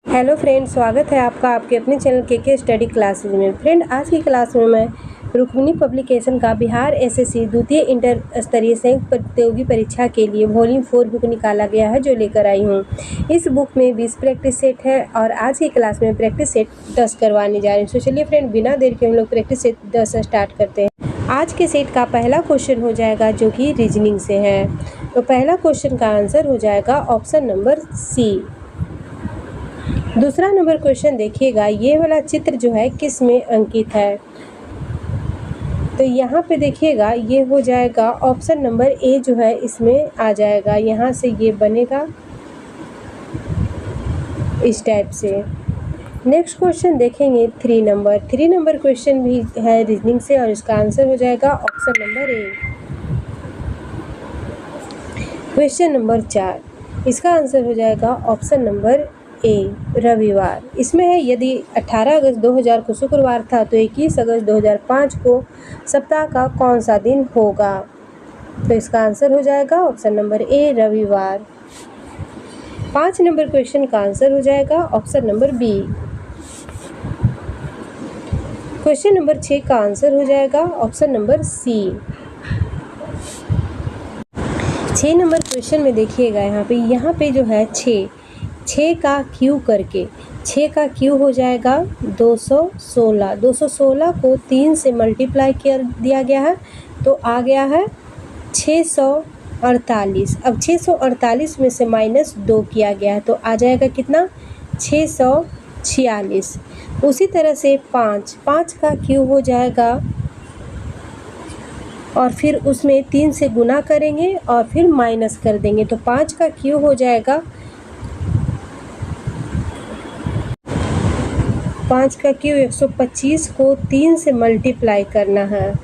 Hello friend, स्वागत है आपका आपके अपने चैनल के स्टडी क्लासेज में। फ्रेंड, आज की क्लास में मैं रुक्मिणी पब्लिकेशन का बिहार एसएससी द्वितीय इंटर स्तरीय संयुक्त प्रतियोगी परीक्षा के लिए वॉल्यूम 4 बुक निकाला गया है, जो लेकर आई हूँ। इस बुक में 20 प्रैक्टिस सेट है और आज की क्लास में प्रैक्टिस सेट 10 करवाने जा रहे हैं। तो चलिए फ्रेंड, बिना देर के हम लोग प्रैक्टिस सेट 10 स्टार्ट करते हैं। आज के सेट का पहला क्वेश्चन हो जाएगा जो कि रीजनिंग से है। तो पहला क्वेश्चन का आंसर हो जाएगा ऑप्शन नंबर सी। दूसरा नंबर क्वेश्चन देखिएगा, ये वाला चित्र जो है किस में अंकित है। तो यहाँ पे देखिएगा ये हो जाएगा ऑप्शन नंबर ए जो है इसमें आ जाएगा। यहाँ से ये बनेगा इस टाइप से। नेक्स्ट क्वेश्चन देखेंगे 3 नंबर क्वेश्चन भी है रीजनिंग से और इसका आंसर हो जाएगा ऑप्शन नंबर ए। क्वेश्चन नंबर 4, इसका आंसर हो जाएगा ऑप्शन नंबर ए, रविवार। इसमें है यदि 18 अगस्त 2000 को शुक्रवार था तो 21 अगस्त 2005 को सप्ताह का कौन सा दिन होगा। तो इसका आंसर हो जाएगा ऑप्शन नंबर ए, रविवार। 5 नंबर क्वेश्चन का आंसर हो जाएगा option number B. Question number 6 का आंसर हो जाएगा option number C. 6 number question में देखिएगा यहाँ पे जो है 6 का क्यू करके 6 का क्यू हो जाएगा 216। 216 को 3 से मल्टीप्लाई कर दिया गया है तो आ गया है 648। अब 648 में से -2 किया गया है तो आ जाएगा कितना, 646। उसी तरह से 5 का क्यू हो जाएगा और फिर उसमें 3 से गुना करेंगे और फिर माइनस कर देंगे तो 5 का क्यू हो जाएगा 5 का क्यू 125 को 3 से मल्टीप्लाई करना है।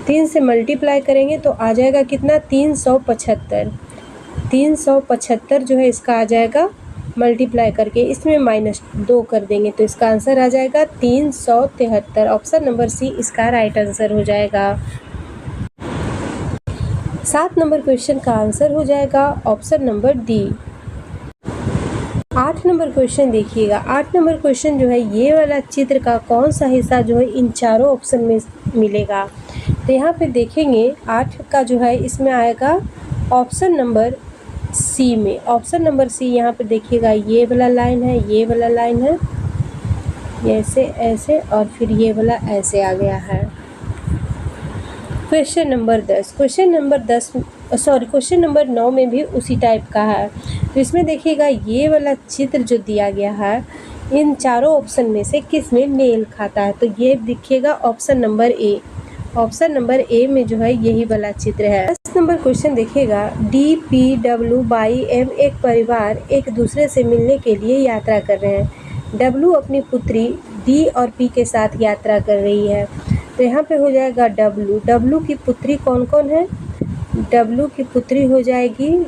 3 से मल्टीप्लाई करेंगे तो आ जाएगा कितना, 375। 375 जो है इसका आ जाएगा मल्टीप्लाई करके इसमें -2 कर देंगे तो इसका आंसर आ जाएगा 373। ऑप्शन नंबर सी इसका राइट आंसर हो जाएगा। 7 नंबर क्वेश्चन का आंसर हो जाएगा option number D. 8 number question देखिएगा। 8 नंबर क्वेश्चन जो है ये वाला चित्र का कौन सा हिस्सा जो है इन चारों ऑप्शन में मिलेगा। तो यहाँ पे देखेंगे 8 का जो है इसमें आएगा ऑप्शन नंबर सी में। ऑप्शन नंबर सी यहाँ पे देखिएगा ये वाला लाइन है, ये वाला लाइन है, ये ऐसे और फिर ये वाला ऐसे आ गया है। क्वेश्चन नंबर 9 में भी उसी टाइप का है। तो इसमें देखिएगा ये वाला चित्र जो दिया गया है इन चारों ऑप्शन में से किस में मेल खाता है। तो ये देखिएगा ऑप्शन नंबर ए। ऑप्शन नंबर ए में जो है यही वाला चित्र है। 10 नंबर क्वेश्चन देखिएगा, DPWM एक परिवार एक दूसरे से मिलने के लिए यात्रा कर रहे हैं। W अपनी पुत्री D और P के साथ यात्रा कर रही है। तो यहाँ पे हो जाएगा W की पुत्री कौन कौन है। W की पुत्री हो जाएगी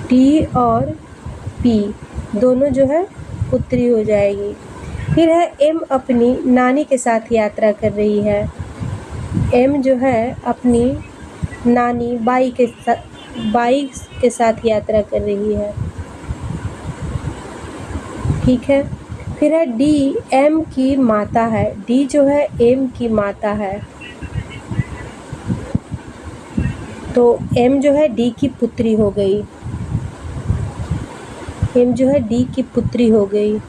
D और P, दोनों जो है पुत्री हो जाएगी। फिर है M अपनी नानी के साथ यात्रा कर रही है। M जो है अपनी नानी बाई के साथ यात्रा कर रही है, ठीक है। फिर है D M की माता है। D जो है M की माता है तो M जो है D की पुत्री हो गई। M जो है D की पुत्री हो गई,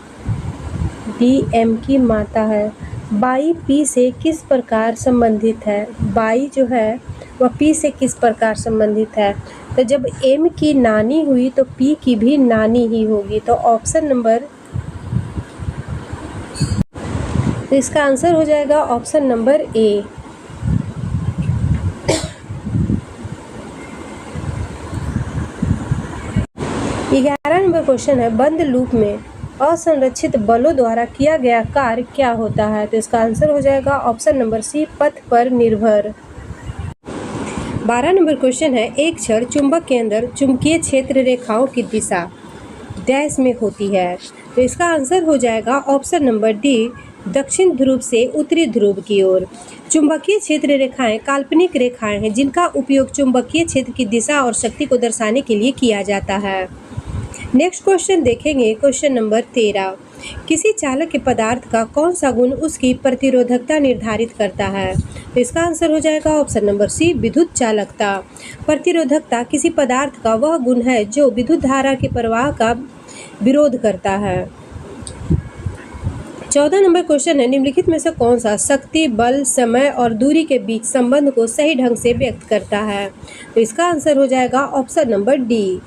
D M की माता है। बाई P से किस प्रकार संबंधित है। बाई जो है वह P से किस प्रकार संबंधित है। तो जब M की नानी हुई तो P की भी नानी ही होगी। तो ऑप्शन नंबर, तो इसका आंसर हो जाएगा ऑप्शन नंबर ए। ग्यारह नंबर क्वेश्चन है, बंद लूप में असंरक्षित बलों द्वारा किया गया कार्य क्या होता है। तो इसका आंसर हो जाएगा ऑप्शन नंबर सी, पथ पर निर्भर। 12 नंबर क्वेश्चन है, एक क्षण चुंबक के अंदर चुंबकीय क्षेत्र रेखाओं की दिशा डैश में होती है। तो इसका आंसर हो जाएगा ऑप्शन नंबर डी, दक्षिण ध्रुव से उत्तरी ध्रुव की ओर। चुंबकीय क्षेत्र रेखाएं काल्पनिक रेखाएं हैं जिनका उपयोग चुंबकीय क्षेत्र की दिशा और शक्ति को दर्शाने के लिए किया जाता है। नेक्स्ट क्वेश्चन देखेंगे, क्वेश्चन नंबर 13। किसी चालक के पदार्थ का कौन सा गुण उसकी प्रतिरोधकता निर्धारित करता है? तो इसका आंसर हो जाएगा ऑप्शन नंबर सी, विद्युत चालकता। प्रतिरोधकता किसी पदार्थ का वह गुण है जो विद्युत धारा के प्रवाह का विरोध करता है। 14 नंबर क्वेश्चन है, निम्नलिखित में से कौन सा शक्ति, बल, समय और दूरी के बीच संबंध को सही ढंग से व्यक्त करता है? तो इसका आंसर हो जाएगा option number D.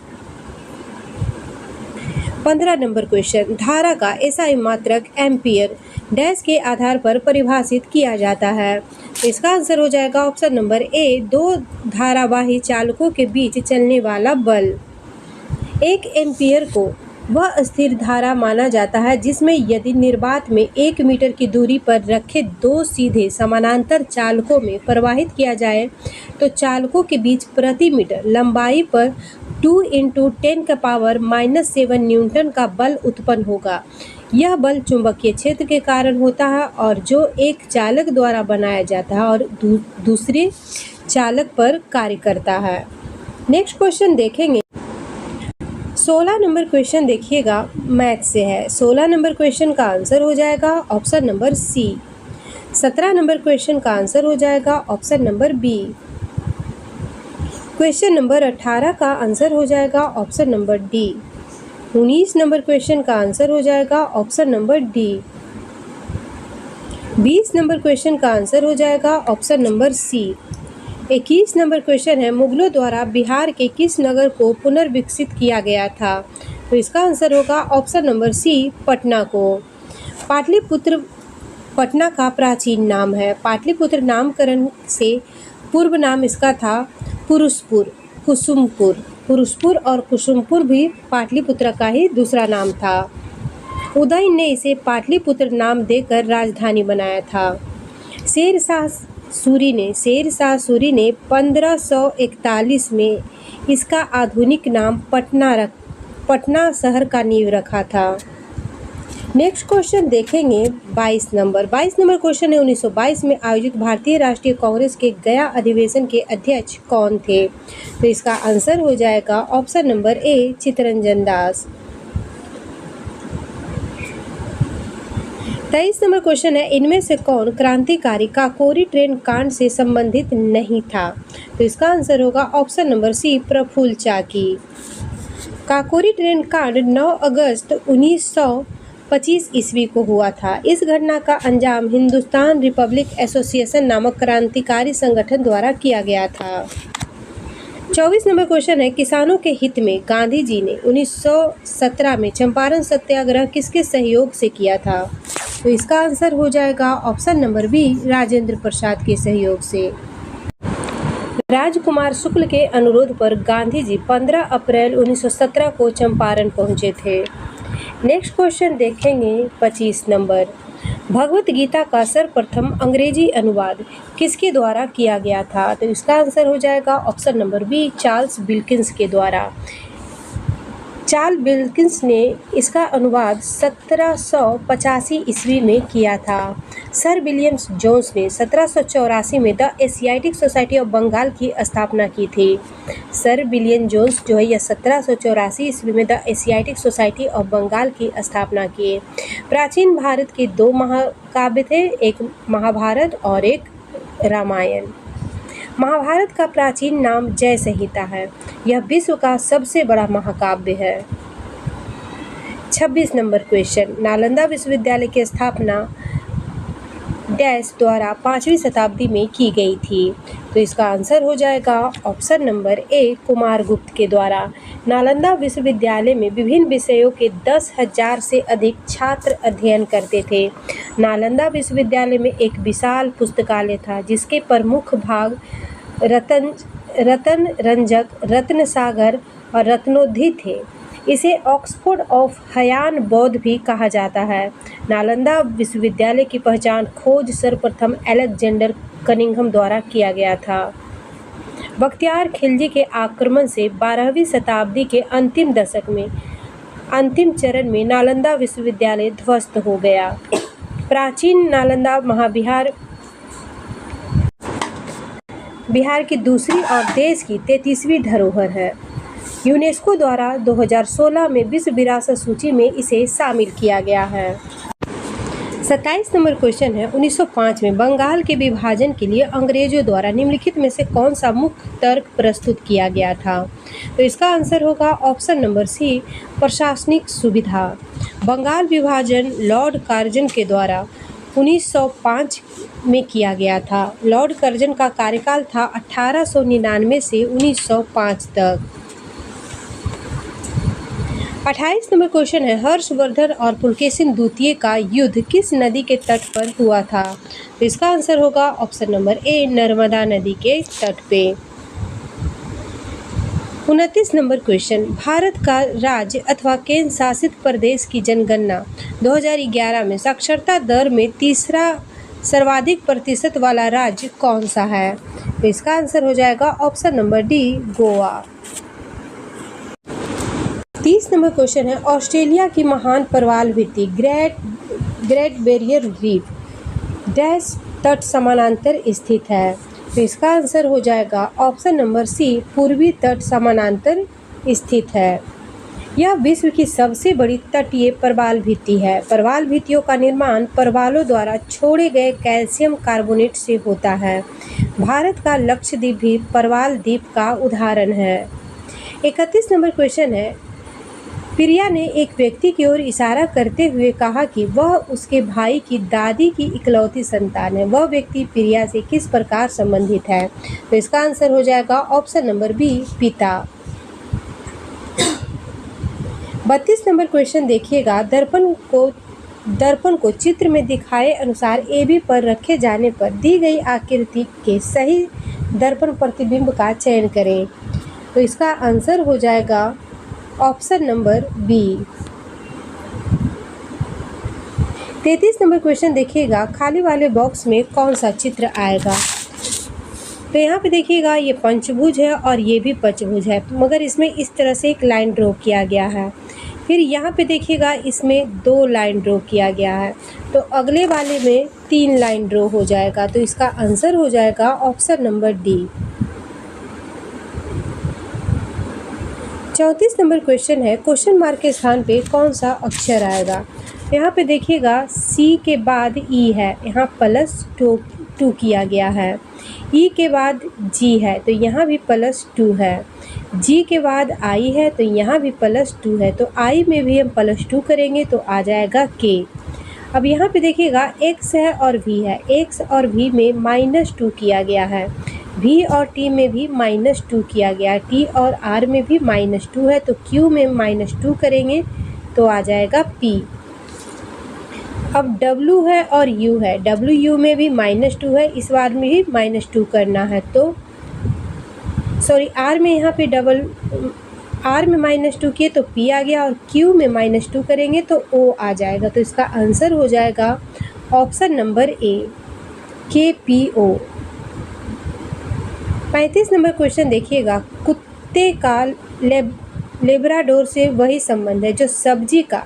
15 number question, धारा का एसआई मात्रक एम्पियर डैश के आधार पर परिभाषित किया जाता है। तो इसका आंसर हो जाएगा ऑप्शन नंबर ए, दो धारावाही चालकों के बीच चलने वाला बल। 1 एम्पियर को वह स्थिर धारा माना जाता है जिसमें यदि निर्वात में 1 मीटर की दूरी पर रखे दो सीधे समानांतर चालकों में प्रवाहित किया जाए तो चालकों के बीच प्रति मीटर लंबाई पर 2 × 10⁻⁻7 न्यूटन का बल उत्पन्न होगा। यह बल चुंबकीय क्षेत्र के कारण होता है और जो एक चालक द्वारा बनाया जाता है और दूसरे चालक पर कार्य करता है। नेक्स्ट क्वेश्चन देखेंगे, 16 नंबर क्वेश्चन देखिएगा, मैथ से है। 16 नंबर क्वेश्चन का आंसर हो जाएगा option number C. 17 number question का आंसर हो जाएगा option number B. Question number 18 का आंसर हो जाएगा option number D. 19 number question का आंसर हो जाएगा option number D. 20 number question का आंसर हो जाएगा option number C. 21 number question है, मुगलों द्वारा बिहार के किस नगर को पुनर्विकसित किया गया था? तो इसका आंसर होगा ऑप्शन नंबर सी, पटना को। पाटलिपुत्र पटना का प्राचीन नाम है। पाटलिपुत्र नामकरण से पूर्व नाम इसका था पुरुषपुर, कुसुमपुर। पुरुषपुर और कुसुमपुर भी पाटलिपुत्र का ही दूसरा नाम था। उदय ने इसे पाटलिपुत्र नाम देकर राजधानी बनाया था। शेरशाह सूरी ने 1541 में इसका आधुनिक नाम पटना शहर का नींव रखा था। नेक्स्ट क्वेश्चन देखेंगे, 22 नंबर क्वेश्चन है, 1922 में आयोजित भारतीय राष्ट्रीय कांग्रेस के गया अधिवेशन के अध्यक्ष कौन थे? तो इसका आंसर हो जाएगा ऑप्शन नंबर ए, चित्तरंजन दास। 23 नंबर क्वेश्चन है, इनमें से कौन क्रांतिकारी काकोरी ट्रेन कांड से संबंधित नहीं था? तो इसका आंसर होगा ऑप्शन नंबर सी, प्रफुल्ल चाकी। काकोरी ट्रेन कांड 9 अगस्त 1925 ईस्वी को हुआ था। इस घटना का अंजाम हिंदुस्तान रिपब्लिक एसोसिएशन नामक क्रांतिकारी संगठन द्वारा किया गया था। 24 नंबर क्वेश्चन है, किसानों के हित में गांधी जी ने 1917 में चंपारण सत्याग्रह किसके सहयोग से किया था? तो इसका आंसर हो जाएगा option number B, Rajendra Prasad के सहयोग से। राजकुमार शुक्ल के अनुरोध पर गांधी जी 15 अप्रैल 1917 को चंपारण पहुंचे थे। नेक्स्ट क्वेश्चन देखेंगे, 25 नंबर, भगवत गीता का सर्वप्रथम अंग्रेजी अनुवाद किसके द्वारा किया गया था? तो इसका आंसर हो जाएगा option number B, Charles Wilkins के द्वारा। चार्ल्स विल्किंस ने इसका अनुवाद 1785 ईस्वी में किया था। सर विलियम जोन्स ने 1784 में the Asiatic Society of Bengal की स्थापना की थी। सर विलियम जोन्स जो है यह 1784 ईस्वी में the Asiatic Society of Bengal की स्थापना किए। प्राचीन भारत के 2 महाकाव्य थे, एक महाभारत और एक रामायण। महाभारत का प्राचीन नाम जय संहिता है। यह विश्व का सबसे बड़ा महाकाव्य है। 26 नंबर क्वेश्चन, नालंदा विश्वविद्यालय की स्थापना डैश द्वारा 5वीं शताब्दी में की गई थी? तो इसका आंसर हो जाएगा ऑप्शन नंबर ए, कुमारगुप्त के द्वारा। नालंदा विश्वविद्यालय में विभिन्न विषयों के 10,000 से अधिक छात्र अध्ययन करते थे। नालंदा विश्वविद्यालय में एक विशाल पुस्तकालय था जिसके प्रमुख भाग रत्न रंजक, रत्न सागर और रत्नोधि थे। इसे ऑक्सफोर्ड ऑफ हयान बौद्ध भी कहा जाता है। नालंदा विश्वविद्यालय की पहचान खोज सर्वप्रथम अलेक्जेंडर कनिंघम द्वारा किया गया था। बख्तियार खिलजी के आक्रमण से 12वीं शताब्दी के अंतिम दशक में अंतिम चरण में नालंदा विश्वविद्यालय ध्वस्त हो गया। प्राचीन नालंदा महाविहार बिहार की दूसरी और देश की 33वीं धरोहर है। यूनेस्को द्वारा 2016 में विश्व विरासत सूची में इसे शामिल किया गया है। 27 नंबर क्वेश्चन है, 1905 में बंगाल के विभाजन के लिए अंग्रेजों द्वारा निम्नलिखित में से कौन सा मुख्य तर्क प्रस्तुत किया गया था? तो इसका आंसर होगा ऑप्शन नंबर सी, प्रशासनिक सुविधा। बंगाल विभाजन लॉर्ड कार्जन के द्वारा 1905 में किया गया था। लॉर्ड कर्जन का कार्यकाल था 1899 से 1905 तक। 28 नंबर क्वेश्चन है, हर्षवर्धन और पुलकेशिन द्वितीय का युद्ध किस नदी के तट पर हुआ था? तो इसका आंसर होगा ऑप्शन नंबर ए, नर्मदा नदी के तट पे। 29 नंबर क्वेश्चन, भारत का राज्य अथवा केंद्र शासित प्रदेश की जनगणना 2011 में साक्षरता दर में तीसरा सर्वाधिक प्रतिशत वाला राज्य कौन सा है? तो इसका आंसर हो जाएगा option number D, Goa. 30 number question है, ऑस्ट्रेलिया की महान प्रवाल भित्ति ग्रेट बैरियर रीफ डैश तट समानांतर स्थित है? तो इसका आंसर हो जाएगा ऑप्शन नंबर सी, पूर्वी तट समानांतर स्थित है। यह विश्व की सबसे बड़ी तटीय प्रवाल भित्ति है। प्रवाल भित्तियों का निर्माण प्रवालों द्वारा छोड़े गए कैल्शियम कार्बोनेट से होता है। भारत का लक्षद्वीप भी प्रवाल द्वीप का उदाहरण है। 31 नंबर क्वेश्चन है, प्रिया ने एक व्यक्ति की ओर इशारा करते हुए कहा कि वह उसके भाई की दादी की इकलौती संतान है। वह व्यक्ति प्रिया से किस प्रकार संबंधित है? तो इसका आंसर हो जाएगा ऑप्शन नंबर बी, पिता। 32 नंबर क्वेश्चन देखिएगा, दर्पण को चित्र में दिखाए अनुसार AB पर रखे जाने पर दी गई आकृति के सही दर्पण प्रतिबिंब का चयन करें। तो इसका आंसर हो जाएगा option number B. 33 number question देखिएगा, खाली वाले बॉक्स में कौन सा चित्र आएगा? तो यहाँ पे देखिएगा, ये पंचभुज है और ये भी पंचभुज है, मगर इसमें इस तरह से एक लाइन ड्रॉ किया गया है। फिर यहाँ पे देखिएगा, इसमें 2 लाइन ड्रॉ किया गया है, तो अगले वाले में 3 लाइन ड्रॉ हो जाएगा। तो इसका आंसर हो जाएगा option number D. 34 number question है, क्वेश्चन मार्क के स्थान पे कौन सा अक्षर आएगा? यहाँ पे देखिएगा, सी के बाद ई है, यहाँ +2 किया गया है। ई के बाद जी है, तो यहाँ भी +2 है। जी के बाद आई है, तो यहाँ भी +2 है। तो आई में भी हम +2 करेंगे तो आ जाएगा के। अब यहाँ पे देखिएगा, एक्स है और वी है। एक्स और वी में -2 किया गया है। V और T में भी -2 किया गया है। T और R में भी -2 है, तो Q में -2 करेंगे तो आ जाएगा P। अब W है और U है, WU में भी -2 है, इस बार में भी -2 करना है। तो सॉरी, R में यहाँ पे R में -2 किए तो P आ गया, और Q में -2 करेंगे तो O आ जाएगा। तो इसका आंसर हो जाएगा ऑप्शन नंबर ए, KPO। 35 नंबर क्वेश्चन देखिएगा, कुत्ते का लेब्राडोर से वही संबंध है जो सब्जी का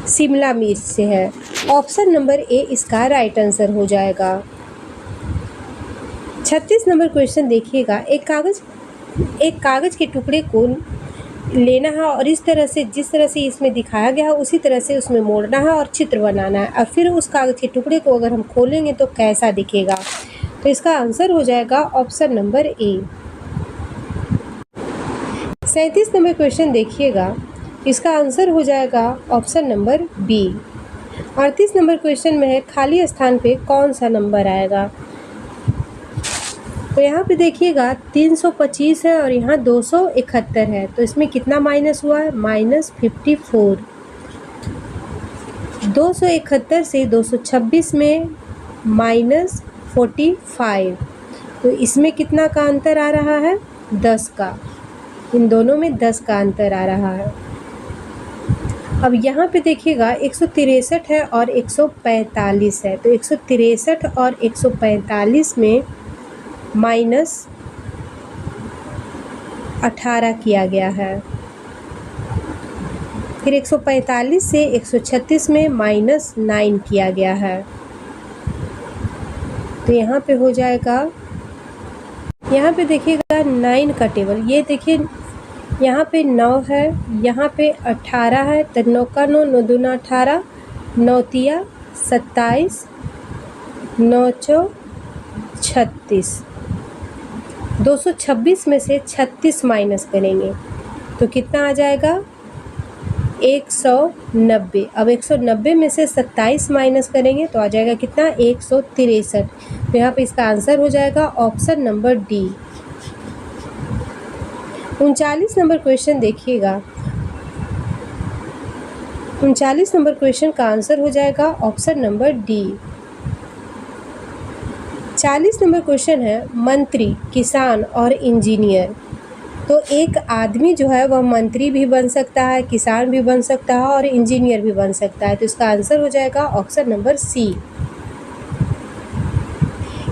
शिमला मिर्च से है। ऑप्शन नंबर ए इसका राइट आंसर हो जाएगा। 36 नंबर क्वेश्चन देखिएगा, एक कागज के टुकड़े को लेना है और इस तरह से, जिस तरह से इसमें दिखाया गया है उसी तरह से उसमें मोड़ना है और चित्र बनाना है, और फिर उस कागज के टुकड़े को अगर हम खोलेंगे तो कैसा दिखेगा? तो इसका आंसर हो जाएगा option number A. 37 number question देखिएगा, इसका आंसर हो जाएगा option number B. 38 number question में है, खाली स्थान पे कौन सा नंबर आएगा? तो यहाँ पे देखिएगा 325 है और यहाँ 271 है, तो इसमें कितना माइनस हुआ है? -54। 271 से 226 में -45, तो इसमें कितना का अंतर आ रहा है? 10 का। इन दोनों में 10 का अंतर आ रहा है। अब यहाँ पे देखिएगा 163 है और 145 है, तो 163 और 145 में -18 किया गया है। फिर 145 से 136 में -9 किया गया है, तो यहाँ पे हो जाएगा, यहाँ पे देखिएगा 9 का टेबल, ये देखिए यहाँ पे 9 है, यहाँ पे 18 है, तो 9 का 9, 9 दूना 18, 9 तिया 27, 9 चौ 36, 226 में से 36 माइनस करेंगे तो कितना आ जाएगा 190। अब 190 में से 27 माइनस करेंगे तो आ जाएगा कितना 163। तो यहाँ पे इसका आंसर हो जाएगा option number D. 39 number question देखिएगा, 39 नंबर क्वेश्चन का आंसर हो जाएगा option number D. 40 number question है मंत्री, किसान और इंजीनियर। तो एक आदमी जो है वह मंत्री भी बन सकता है, किसान भी बन सकता है और इंजीनियर भी बन सकता है, तो इसका आंसर हो जाएगा option number C.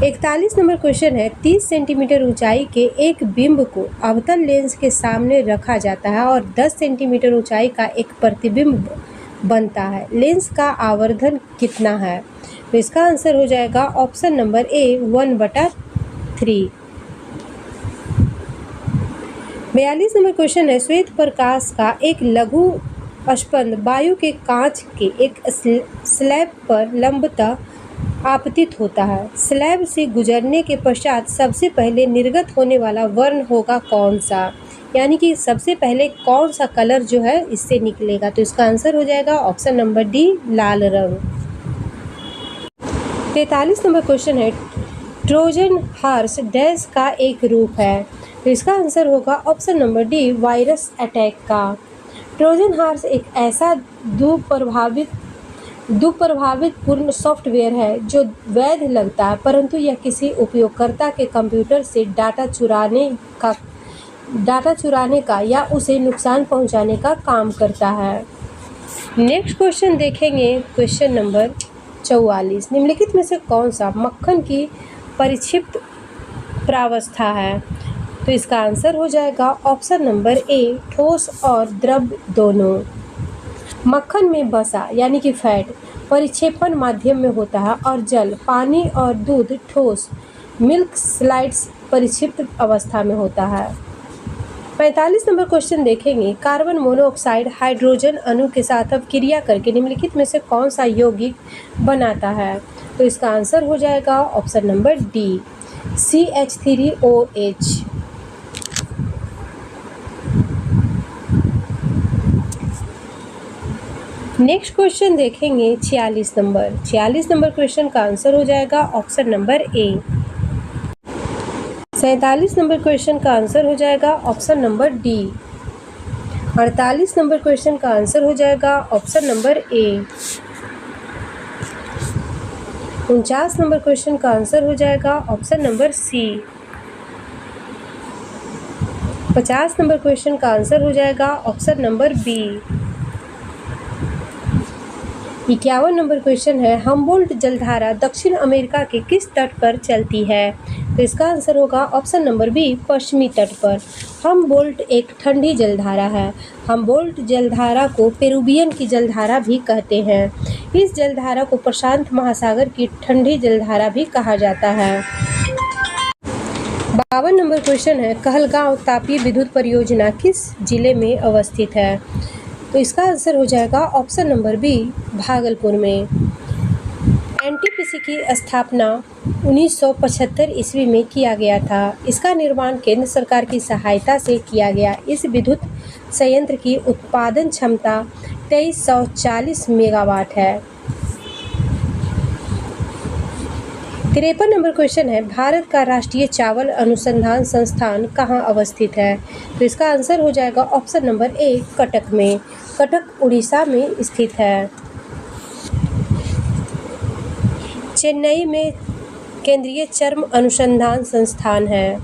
41 number question है 30 सेंटीमीटर ऊंचाई के एक बिंब को अवतल लेंस के सामने रखा जाता है और 10 सेंटीमीटर ऊंचाई का एक प्रतिबिंब बनता है, लेंस का आवर्धन कितना है? तो इसका आंसर हो जाएगा ऑप्शन नंबर ए 1/3। 42 नंबर क्वेश्चन है श्वेत प्रकाश का एक लघु स्पंद वायु के कांच के एक स्लैब पर लंबतः आपतित होता है। स्लैब से गुजरने के पश्चात सबसे पहले निर्गत होने वाला वर्ण होगा कौन सा? यानी कि सबसे पहले कौन सा कलर जो है इससे निकलेगा? तो इसका आंसर हो जाएगा ऑप्शन नंबर डी लाल रंग। 43 नंबर क्वेश्चन है ट्रोजन हॉर्स डैश का एक रूप है, तो इसका आंसर होगा option number D virus attack का। ट्रोजन हॉर्स एक ऐसा दुष्प्रभावित पूर्ण सॉफ्टवेयर है जो वैध लगता है, परंतु यह किसी उपयोगकर्ता के कंप्यूटर से डाटा चुराने का या उसे नुकसान पहुंचाने का काम करता है। नेक्स्ट क्वेश्चन देखेंगे, क्वेश्चन नंबर 44। निम्नलिखित में से कौन सा मक्खन की परिक्षिप्त प्रावस्था है? तो इसका आंसर हो जाएगा ऑप्शन नंबर ए ठोस और द्रव दोनों। मक्खन में वसा यानी कि फैट परिक्षेपण माध्यम में होता है और जल, पानी और दूध ठोस मिल्क स्लाइड्स परिक्षिप्त अवस्था में होता है। 45 नंबर क्वेश्चन देखेंगे कार्बन मोनोऑक्साइड हाइड्रोजन अणु के साथ अब क्रिया करके निम्नलिखित में से कौन सा यौगिक बनाता है? तो इसका आंसर हो जाएगा option number D CH3OH। Next question देखेंगे 46 नंबर। 46 नंबर क्वेश्चन का आंसर हो जाएगा option number A. 47 number question का आंसर हो जाएगा option number D. 48 number question का आंसर हो जाएगा option number A. 49 number question का आंसर हो जाएगा option number C. 50 number question का आंसर हो जाएगा option number B. 51 number question है हम्बोल्ट जलधारा दक्षिण अमेरिका के किस तट पर चलती है? तो इसका आंसर होगा ऑप्शन नंबर बी पश्चिमी तट पर। हम्बोल्ट एक ठंडी जलधारा है। हम्बोल्ट जलधारा को पेरुवियन की जलधारा भी कहते हैं। इस जलधारा को प्रशांत महासागर की ठंडी जलधारा भी कहा जाता है। 52 नंबर क्वेश्चन है कहलगांव तापीय विद्युत परियोजना किस जिले में अवस्थित है? तो इसका आंसर हो जाएगा ऑप्शन नंबर बी भागलपुर में। एनटीपीसी की स्थापना 1975 ईस्वी में किया गया था। इसका निर्माण केंद्र सरकार की सहायता से किया गया। इस विद्युत संयंत्र की उत्पादन क्षमता 2340 मेगावाट है। 53 नंबर क्वेश्चन है भारत का राष्ट्रीय चावल अनुसंधान संस्थान कहाँ अवस्थित है? तो इसका आंसर हो जाएगा ऑप्शन नंबर ए कटक में। कटक उड़ीसा में स्थित है। चेन्नई में केंद्रीय चर्म अनुसंधान संस्थान है।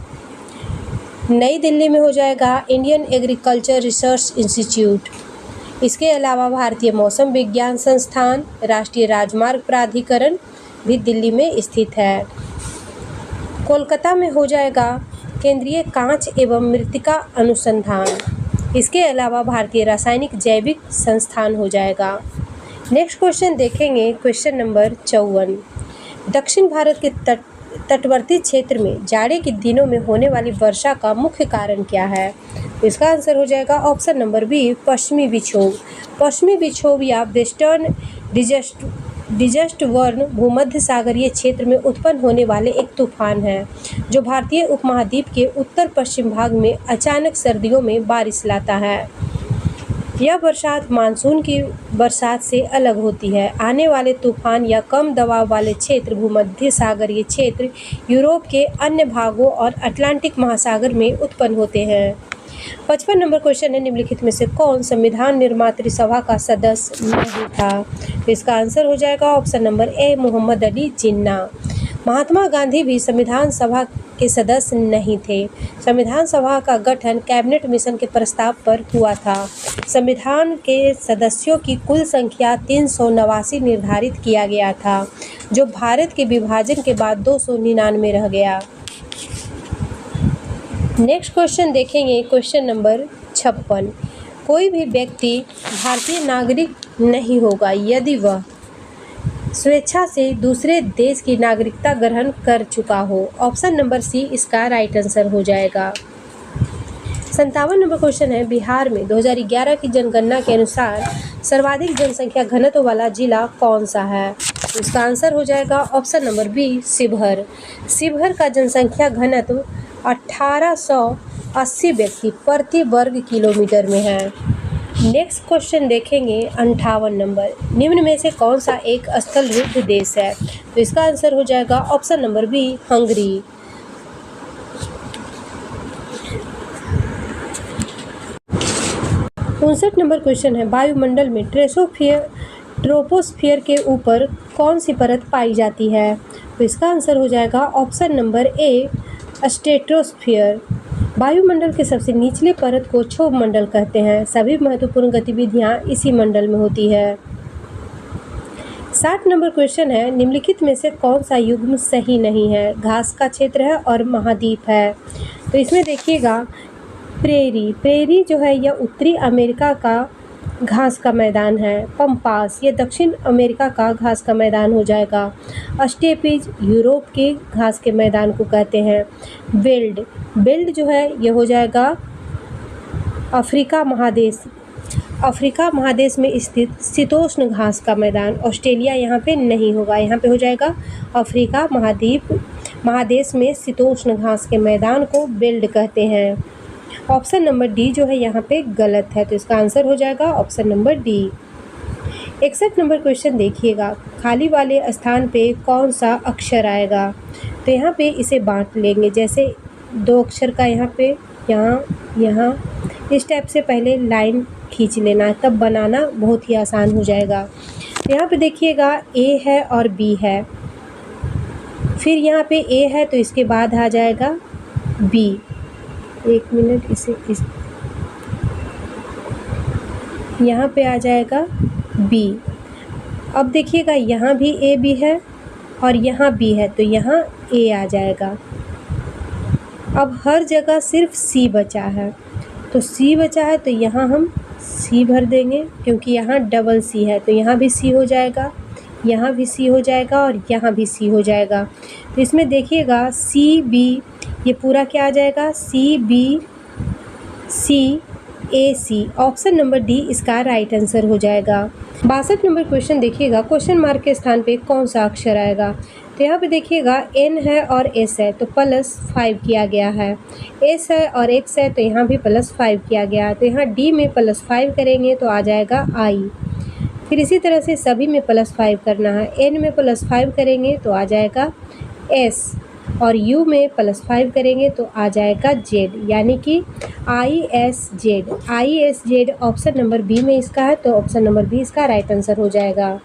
नई दिल्ली में हो जाएगा इंडियन एग्रीकल्चर रिसर्च इंस्टीट्यूट। इसके अलावा भारतीय मौसम विज्ञान संस्थान, राष्ट्रीय राजमार्ग प्राधिकरण भी दिल्ली में स्थित है। कोलकाता में हो जाएगा केंद्रीय कांच एवं मृत्तिका अनुसंधान। इसके अलावा भारतीय रासायनिक जैविक संस्थान हो जाएगा। नेक्स्ट क्वेश्चन देखेंगे, क्वेश्चन नंबर 54। दक्षिण भारत के तटवर्ती क्षेत्र में जाड़े के दिनों में होने वाली वर्षा का मुख्य कारण क्या है? तो इसका आंसर हो जाएगा ऑप्शन नंबर बी, पश्चिमी विक्षोभ। पश्चिमी विक्षोभ या वेस्टर्न डिस्टर्बेंस भूमध्य सागरीय क्षेत्र में उत्पन्न होने वाले एक तूफान है जो भारतीय उपमहाद्वीप के उत्तर पश्चिम भाग में अचानक सर्दियों में बारिश लाता है। यह बरसात मानसून की बरसात से अलग होती है। आने वाले तूफान या कम दबाव वाले क्षेत्र भूमध्य सागरीय क्षेत्र, यूरोप के अन्य भागों और अटलांटिक महासागर में उत्पन्न होते हैं। 55 नंबर क्वेश्चन है, निम्नलिखित में से कौन संविधान निर्मात्री सभा का सदस्य नहीं था? तो इसका आंसर हो जाएगा option number A, Mohammad Ali Jinnah. Mahatma Gandhi भी संविधान सभा के सदस्य नहीं थे। संविधान सभा का गठन कैबिनेट मिशन के प्रस्ताव पर हुआ था। संविधान के सदस्यों की कुल संख्या 389 निर्धारित किया गया था, जो भारत के विभाजन के बाद 299 रह गया। नेक्स्ट क्वेश्चन देखेंगे, क्वेश्चन नंबर 56। कोई भी व्यक्ति भारतीय नागरिक नहीं होगा यदि वह स्वेच्छा से दूसरे देश की नागरिकता ग्रहण कर चुका हो। ऑप्शन नंबर सी इसका राइट आंसर हो जाएगा। 57 नंबर क्वेश्चन है, बिहार में 2011 की जनगणना के अनुसार सर्वाधिक जनसंख्या घनत्व वाला जिला कौन सा है? इसका आंसर हो जाएगा option number B, Sheohar. Sheohar का जनसंख्या घनत्व 1880 व्यक्ति प्रति वर्ग किलोमीटर में है। नेक्स्ट क्वेश्चन देखेंगे, 58 नंबर। निम्न में से कौन सा एक स्थलरुद्ध देश है? तो इसका आंसर हो जाएगा option number B, Hungary. 59 number question है, वायुमंडल में ट्रोपोस्फियर के ऊपर कौन सी परत पाई जाती है? तो इसका आंसर हो जाएगा ऑप्शन नंबर ए, स्ट्रेटोस्फियर। वायुमंडल के सबसे निचले परत को क्षोभ मंडल कहते हैं। सभी महत्वपूर्ण गतिविधियां इसी मंडल में होती है। 60 नंबर क्वेश्चन है, निम्नलिखित में से कौन सा युग्म सही नहीं है? घास का क्षेत्र है और महाद्वीप है। तो इसमें देखिएगा, प्रेरी जो है यह उत्तरी अमेरिका का घास का मैदान है। पंपास ये दक्षिण अमेरिका का घास का मैदान हो जाएगा। स्टेपीज यूरोप के घास के मैदान को कहते हैं। बेल्ट जो है यह हो जाएगा अफ्रीका महादेश में स्थित शीतोष्ण घास का मैदान। ऑस्ट्रेलिया यहाँ पे नहीं होगा, यहाँ पे हो जाएगा अफ्रीका महादेश में शीतोष्ण घास के मैदान को बेल्ट कहते हैं। ऑप्शन नंबर डी जो है यहाँ पे गलत है, तो इसका आंसर हो जाएगा option number D. 61 number question देखिएगा, खाली वाले स्थान पे कौन सा अक्षर आएगा? तो यहाँ पे इसे बांट लेंगे, जैसे 2 अक्षर का यहाँ पे यहाँ इस टाइप से पहले लाइन खींच लेना है, तब बनाना बहुत ही आसान हो जाएगा। तो यहाँ पे देखिएगा ए है और बी है, फिर यहाँ पे ए है तो इसके बाद आ जाएगा बी। एक मिनट, यहाँ पे आ जाएगा बी। अब देखिएगा यहाँ भी ए बी है और यहाँ बी है, तो यहाँ ए आ जाएगा। अब हर जगह सिर्फ सी बचा है, तो सी बचा है तो यहाँ हम सी भर देंगे, क्योंकि यहाँ डबल सी है, तो यहाँ भी सी हो जाएगा, यहाँ भी सी हो जाएगा और यहाँ भी सी हो जाएगा। तो इसमें देखिएगा सी बी, ये पूरा क्या आ जाएगा, सी बी सी ए सी। ऑप्शन नंबर डी इसका राइट आंसर हो जाएगा। 62 नंबर क्वेश्चन देखिएगा, क्वेश्चन मार्क के स्थान पे कौन सा अक्षर आएगा? तो यहाँ पे देखिएगा एन है और एस है, तो +5 किया गया है। एस है और एक्स है, तो यहाँ भी +5 किया गया है, तो यहाँ डी में +5 करेंगे तो आ जाएगा आई। फिर इसी तरह से सभी में +5 करना है। एन में +5 करेंगे तो आ जाएगा एस, और यू में +5 करेंगे तो आ जाएगा जेड, यानी कि ISZ ऑप्शन नंबर बी में इसका है, तो ऑप्शन नंबर बी इसका राइट आंसर हो जाएगा।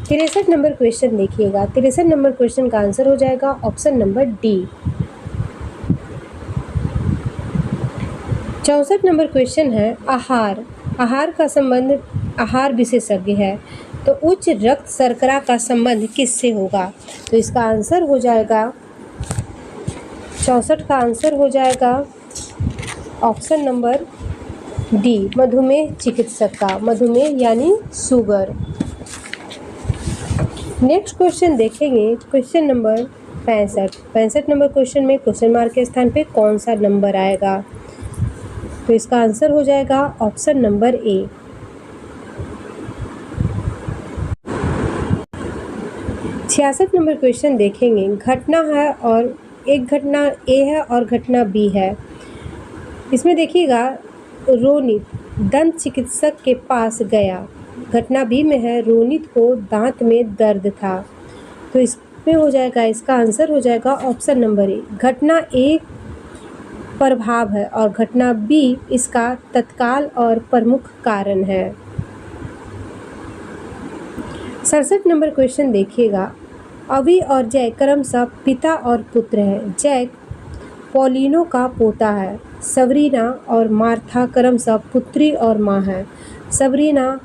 63 नंबर क्वेश्चन देखिएगा, 63 नंबर क्वेश्चन का आंसर हो जाएगा option number D. 64 number question है, आहार का संबंध आहार विशेषज्ञ है, तो उच्च रक्त शर्करा का संबंध किससे होगा? तो इसका आंसर हो जाएगा 64 का आंसर हो जाएगा ऑप्शन नंबर डी मधुमेह चिकित्सक का, मधुमेह यानी शुगर। नेक्स्ट क्वेश्चन देखेंगे, क्वेश्चन नंबर 65 नंबर क्वेश्चन में क्वेश्चन मार्क के स्थान पे कौन सा नंबर आएगा? तो इसका आंसर हो जाएगा ऑप्शन नंबर ए। 66 नंबर क्वेश्चन देखेंगे, घटना है और एक घटना ए है और घटना बी है। इसमें देखिएगा, रोनित दंत चिकित्सक के पास गया। घटना बी में है, रोनित को दांत में दर्द था। तो इसमें हो जाएगा, इसका आंसर हो जाएगा ऑप्शन नंबर ए। घटना ए प्रभाव है और घटना बी इसका तत्काल और प्रमुख कारण है। 67 नंबर क्वेश्चन देखिएगा, अवी और जैक क्रमशः पिता और पुत्र हैं। जैक पॉलिनो का पोता है। सबरीना और मार्था क्रमशः पुत्री और माँ है। सबरीना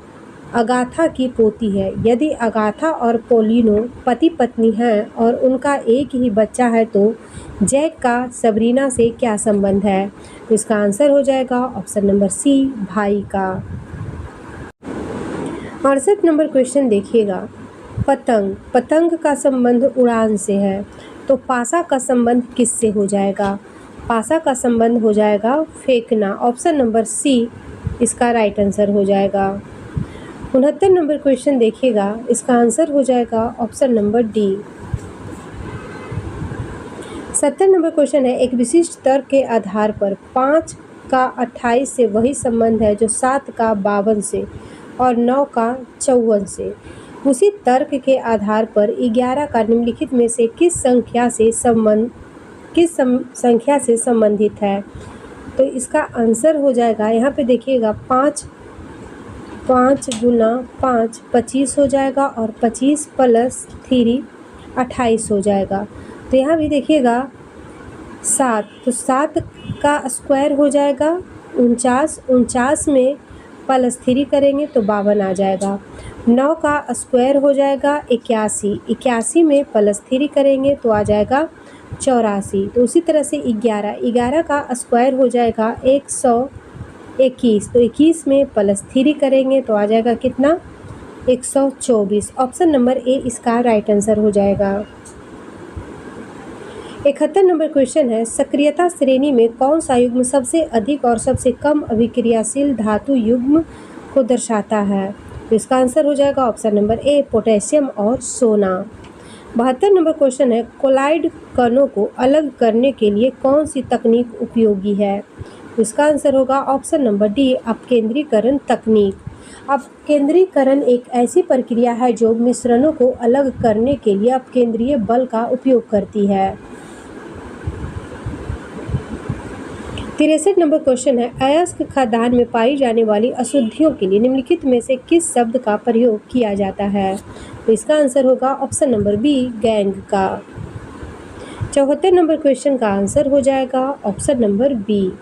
अगाथा की पोती है। यदि अगाथा और पॉलिनो पति पत्नी हैं और उनका एक ही बच्चा है तो जैक का सबरीना से क्या संबंध है? तो इसका आंसर हो जाएगा ऑप्शन नंबर सी, भाई का। 68 नंबर क्वेश्चन देखिएगा, पतंग का संबंध उड़ान से है, तो पासा का संबंध किससे हो जाएगा? पासा का संबंध हो जाएगा फेंकना। ऑप्शन नंबर सी इसका राइट आंसर हो जाएगा। 69 नंबर क्वेश्चन देखिएगा, इसका आंसर हो जाएगा option number D. 70 number question है, एक विशिष्ट तर्क के आधार पर 5 का 28 से वही संबंध है जो 7 का 52 से और 9 का 54 से। उसी तर्क के आधार पर 11 का निम्नलिखित में से किस संख्या से संबंधित है? तो इसका आंसर हो जाएगा, यहाँ पे देखिएगा, 5 गुना 5 25 हो जाएगा और 25 प्लस 3 28 हो जाएगा। तो यहाँ भी देखिएगा 7, तो 7 का स्क्वायर हो जाएगा 49 में प्लस 3 करेंगे तो 52 आ जाएगा। 9 का स्क्वायर हो जाएगा 81 में प्लस 3 करेंगे तो आ जाएगा 84। तो उसी तरह से 11 का स्क्वायर हो जाएगा 121, तो 21 में प्लस 3 करेंगे तो आ जाएगा कितना? 124। ऑप्शन नंबर ए इसका राइट आंसर हो जाएगा। 71 नंबर क्वेश्चन है, सक्रियता श्रेणी में कौन सा युग्म सबसे अधिक और सबसे कम अभिक्रियाशील धातु युग्म को दर्शाता है? तो इसका आंसर हो जाएगा ऑप्शन नंबर ए, पोटेशियम और सोना। 72 नंबर क्वेश्चन है, कोलाइड कणों को अलग करने के लिए कौन सी तकनीक उपयोगी है? तो इसका आंसर होगा ऑप्शन नंबर डी, अपकेंद्रीकरण तकनीक। अपकेंद्रीकरण एक ऐसी प्रक्रिया है जो मिश्रणों को अलग करने के लिए अपकेंद्रीय बल का उपयोग करती है। 63 नंबर क्वेश्चन है, अयस्क खाद्यान्न में पाई जाने वाली अशुद्धियों के लिए निम्नलिखित में से किस शब्द का प्रयोग किया जाता है? तो इसका आंसर होगा ऑप्शन नंबर बी, गैंग का। 74 नंबर क्वेश्चन का आंसर हो जाएगा option number B.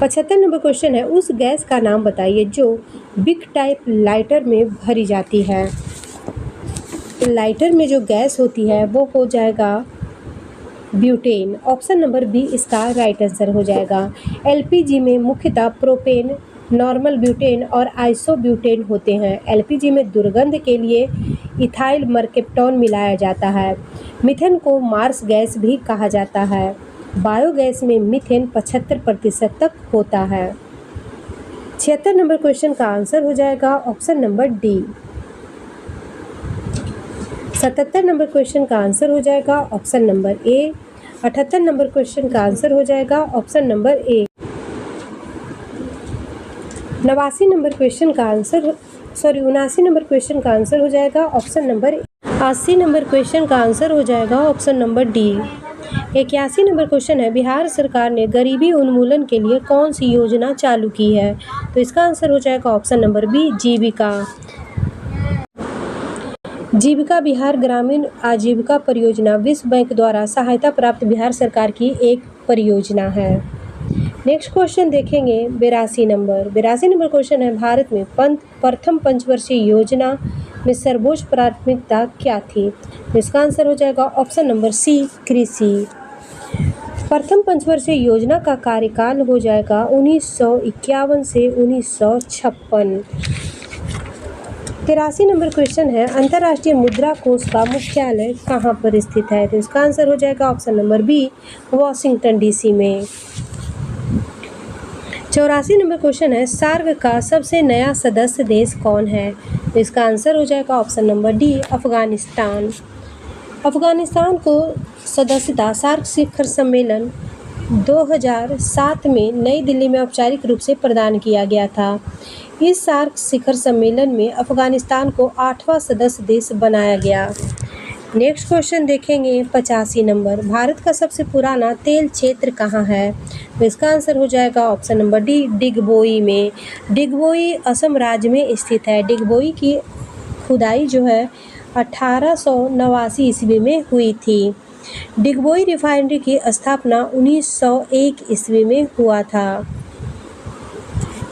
75 number question है, उस गैस का नाम बताइए जो बिग टाइप लाइटर में भरी जाती है। लाइटर में जो गैस होती है वो हो जाएगा ब्यूटेन। ऑप्शन नंबर बी इसका राइट आंसर हो जाएगा। एलपीजी में मुख्यतः प्रोपेन, नॉर्मल ब्यूटेन और आइसोब्यूटेन होते हैं। एलपीजी में दुर्गंध के लिए इथाइल मर्केप्टॉन मिलाया जाता है। मीथेन को मार्स गैस भी कहा जाता है। बायोगैस में मीथेन 75% तक होता है। 76 नंबर क्वेश्चन का आंसर हो जाएगा option number D. 77 number question का आंसर हो जाएगा ऑप्शन नंबर ए। 78 नंबर क्वेश्चन का आंसर हो जाएगा ऑप्शन नंबर ए। 79 नंबर क्वेश्चन का आंसर 79 नंबर क्वेश्चन का आंसर हो जाएगा ऑप्शन नंबर ए। 80 नंबर क्वेश्चन का आंसर हो जाएगा option number D. 81 number question है, बिहार सरकार ने गरीबी उन्मूलन के लिए कौन सी योजना चालू की है? तो इसका आंसर हो जाएगा ऑप्शन नंबर बी, जीविका। जीविका बिहार ग्रामीण आजीविका परियोजना विश्व बैंक द्वारा सहायता प्राप्त बिहार सरकार की एक परियोजना है। नेक्स्ट क्वेश्चन देखेंगे 82 नंबर क्वेश्चन है, भारत में प्रथम पंचवर्षीय योजना में सर्वोच्च प्राथमिकता क्या थी? इसका आंसर हो जाएगा ऑप्शन नंबर सी, कृषि। प्रथम पंचवर्षीय योजना का कार्यकाल हो जाएगा 1951 से 1956। 83 नंबर क्वेश्चन है, अंतर्राष्ट्रीय मुद्रा कोष का मुख्यालय कहाँ पर स्थित है? तो इसका आंसर हो जाएगा option number B, Washington DC में। 84 नंबर क्वेश्चन है, सार्क का सबसे नया सदस्य देश कौन है? तो इसका आंसर हो जाएगा option number D, Afghanistan. Afghanistan को सदस्यता सार्क शिखर सम्मेलन 2007 में नई दिल्ली में औपचारिक रूप से प्रदान किया गया था। इस सार्क शिखर सम्मेलन में अफगानिस्तान को 8वां सदस्य देश बनाया गया। नेक्स्ट क्वेश्चन देखेंगे 85 नंबर, भारत का सबसे पुराना तेल क्षेत्र कहाँ है? तो इसका आंसर हो जाएगा ऑप्शन नंबर डी, डिगबोई में। डिगबोई असम राज्य में स्थित है। डिगबोई की खुदाई जो है 1889 ईस्वी में हुई थी। डिगबोई रिफाइनरी की स्थापना 1901 ईस्वी में हुआ था।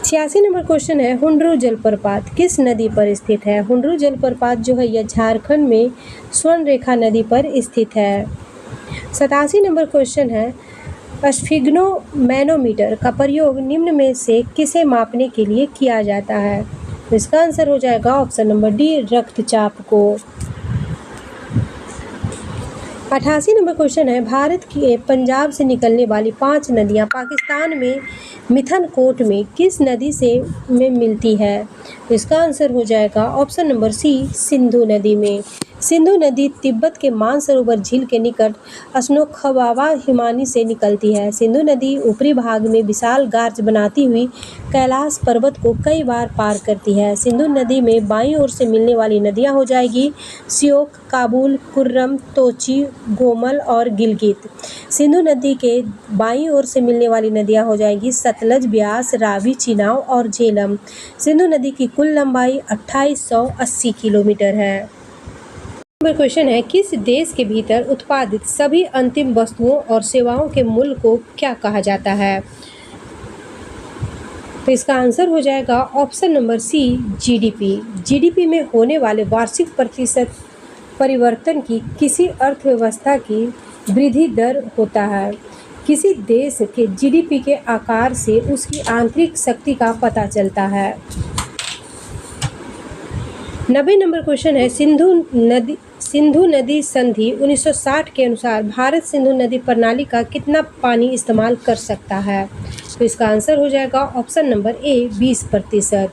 86 नंबर क्वेश्चन है, हुंडरू जलप्रपात किस नदी पर स्थित है? हुंडरू जलप्रपात जो है यह झारखंड में स्वर्णरेखा नदी पर स्थित है। 87 नंबर क्वेश्चन है, स्फिग्नोमैनोमीटर का प्रयोग निम्न में से किसे मापने के लिए किया जाता है? तो इसका आंसर हो जाएगा ऑप्शन नंबर डी, रक्तचाप को। 88 नंबर क्वेश्चन है, भारत के पंजाब से निकलने वाली 5 नदियां पाकिस्तान में मिथनकोट में किस नदी में मिलती है? तो इसका आंसर हो जाएगा ऑप्शन नंबर सी, सिंधु नदी में। सिंधु नदी तिब्बत के मानसरोवर झील के निकट अस्नोखवावा हिमानी से निकलती है। सिंधु नदी ऊपरी भाग में विशाल गार्ज बनाती हुई कैलाश पर्वत को कई बार पार करती है। सिंधु नदी में बाईं ओर से मिलने वाली नदियां हो जाएगी श्योक, काबुल, कुर्रम, तोची, गोमल और गिलगित। सिंधु नदी के बाईं ओर से मिलने वाली नदियां हो जाएगी सतलज, ब्यास, रावी, चिनाब और झेलम। सिंधु नदी की कुल लंबाई 2880 किलोमीटर है। नंबर क्वेश्चन है, किस देश के भीतर उत्पादित सभी अंतिम वस्तुओं और सेवाओं के मूल्य को क्या कहा जाता है? तो इसका आंसर हो जाएगा option number C, GDP. GDP में होने वाले वार्षिक प्रतिशत परिवर्तन की किसी अर्थव्यवस्था की वृद्धि दर होता है। किसी देश के जीडीपी के आकार से उसकी आंतरिक शक्ति का पता चलता है। 90 नंबर क्वेश्चन है, सिंधु नदी संधि 1960 के अनुसार भारत सिंधु नदी प्रणाली का कितना पानी इस्तेमाल कर सकता है? तो इसका आंसर हो जाएगा option number A, 20%।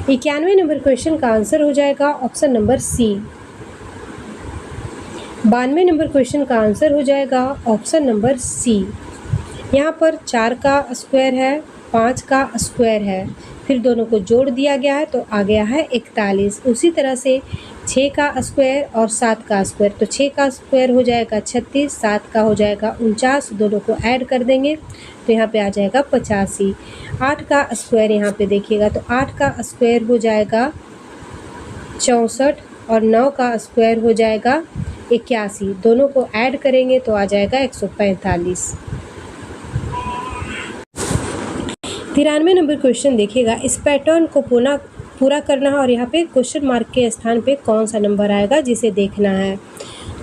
91 number question का आंसर हो जाएगा option number C. 92 number question का आंसर हो जाएगा ऑप्शन नंबर सी। यहाँ पर 4 का स्क्वायर है, 5 का स्क्वायर है, फिर दोनों को जोड़ दिया गया है तो आ गया है 41। उसी तरह से 6 का स्क्वायर और 7 का स्क्वायर, तो 6 का स्क्वायर हो जाएगा 36, 7 का हो जाएगा 49, दोनों को ऐड कर देंगे तो यहाँ पे आ जाएगा 85। 8 का स्क्वायर यहाँ पे देखिएगा तो 8 का स्क्वायर हो जाएगा 64 और 9 का स्क्वायर हो जाएगा 81, दोनों को ऐड करेंगे तो आ जाएगा 145। 93 नंबर क्वेश्चन देखिएगा, इस पैटर्न को पूरा करना है और यहाँ पे क्वेश्चन मार्क के स्थान पे कौन सा नंबर आएगा जिसे देखना है।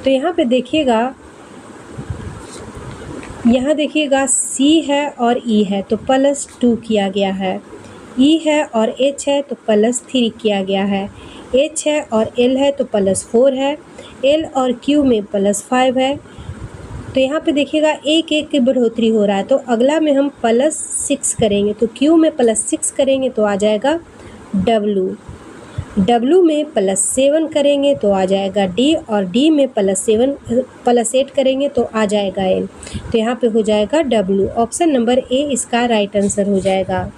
तो यहाँ पे देखिएगा, यहाँ देखिएगा C है और E है तो +2 किया गया है, E है और H है तो +3 किया गया है, H है और L है तो +4 है, L और Q में +5 है। तो यहाँ पे देखिएगा 1 की बढ़ोतरी हो रहा है तो अगला में हम +6 करेंगे तो Q में +6 करेंगे तो आ जाएगा W, W में +7 करेंगे तो आ जाएगा D और D में +8 करेंगे तो आ जाएगा N। तो यहाँ पे हो जाएगा W, ऑप्शन नंबर ए इसका राइट आंसर हो जाएगा।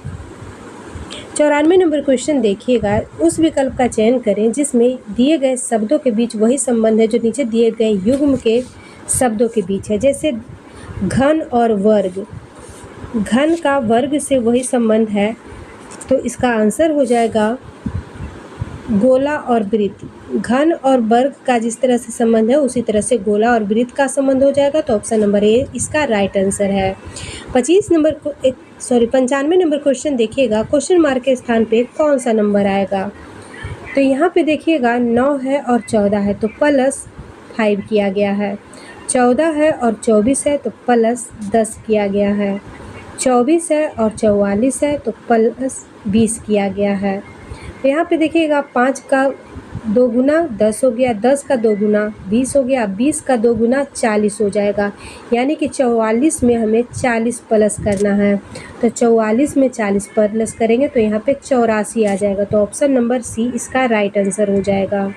94 नंबर क्वेश्चन देखिएगा, उस विकल्प का चयन करें जिसमें दिए गए शब्दों के बीच वही संबंध है जो नीचे दिए गए युग्म के शब्दों के बीच है। जैसे घन और वर्ग, घन का वर्ग से वही संबंध है तो इसका आंसर हो जाएगा गोला और वृत्त। घन और वर्ग का जिस तरह से संबंध है उसी तरह से गोला और वृत्त का संबंध हो जाएगा तो ऑप्शन नंबर ए इसका राइट आंसर है। 95 नंबर क्वेश्चन देखिएगा, क्वेश्चन मार्क के स्थान पे कौन सा नंबर आएगा? तो यहाँ पे देखिएगा 9 है और 14 है तो 5 किया गया है। 14 है और 24 है तो प्लस 10 किया गया है। 24 है और 44 है तो प्लस 20 किया गया है। तो यहाँ पे देखिएगा 5 का 2 गुना 10 हो गया, 10 का 2 गुना 20 हो गया, 20 का 2 गुना 40 हो जाएगा। यानी कि 44 में हमें 40 प्लस करना है। तो 44 में 40 प्लस करेंगे तो यहाँ पे 84 आ जाएगा। तो ऑप्शन नंबर सी इसका राइट आंसर हो जाएगा।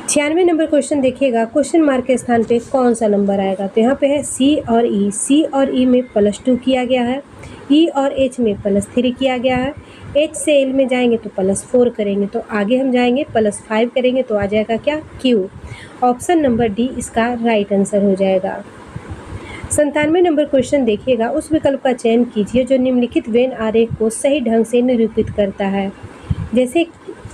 96 नंबर क्वेश्चन देखिएगा, क्वेश्चन मार्क के स्थान पे कौन सा नंबर आएगा। तो यहाँ पे है सी और ई। सी और ई में +2 किया गया है, ई और एच में +3 किया गया है। एच से एल में जाएंगे तो +4 करेंगे, तो आगे हम जाएंगे +5 करेंगे तो आ जाएगा क्या, क्यू। ऑप्शन नंबर डी इसका राइट आंसर हो जाएगा। 97 नंबर क्वेश्चन देखिएगा, उस विकल्प का चयन कीजिए जो निम्नलिखित वेन आरेख को सही ढंग से निरूपित करता है। जैसे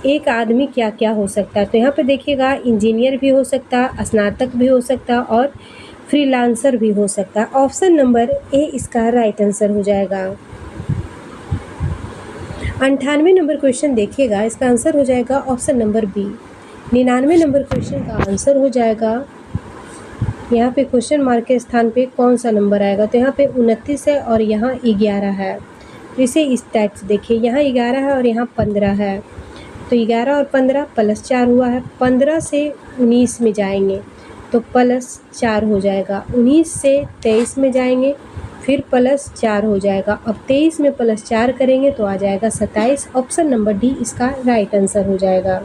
एक आदमी क्या क्या हो सकता है। तो यहाँ पे देखिएगा इंजीनियर भी हो सकता, स्नातक भी हो सकता और फ्रीलांसर भी हो सकता। ऑप्शन नंबर ए इसका राइट आंसर हो जाएगा। 98 नंबर क्वेश्चन देखिएगा, इसका आंसर हो जाएगा option number B. 99 number question का आंसर हो जाएगा, यहाँ पे क्वेश्चन मार्क के स्थान पे कौन सा नंबर आएगा। तो यहाँ पे 29 है और यहाँ 11 है। तो इसे इस टाइप से देखिए, यहाँ 11 है और यहाँ 15 है। तो 11 और 15 +4 हुआ है। 15 से 19 में जाएंगे तो +4 हो जाएगा। 19 से 23 में जाएंगे फिर +4 हो जाएगा। अब 23 में +4 करेंगे तो आ जाएगा 27। ऑप्शन नंबर डी इसका राइट आंसर हो जाएगा।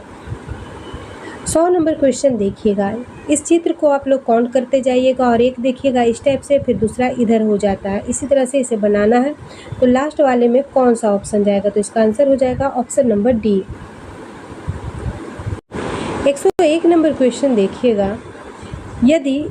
100 नंबर क्वेश्चन देखिएगा, इस चित्र को आप लोग काउंट करते जाइएगा और एक देखिएगा इस टाइप से, फिर दूसरा इधर हो जाता है। इसी तरह से इसे बनाना है। तो लास्ट वाले में कौन सा ऑप्शन जाएगा। तो इसका आंसर हो जाएगा option number D. 101 number question देखिएगा, यदि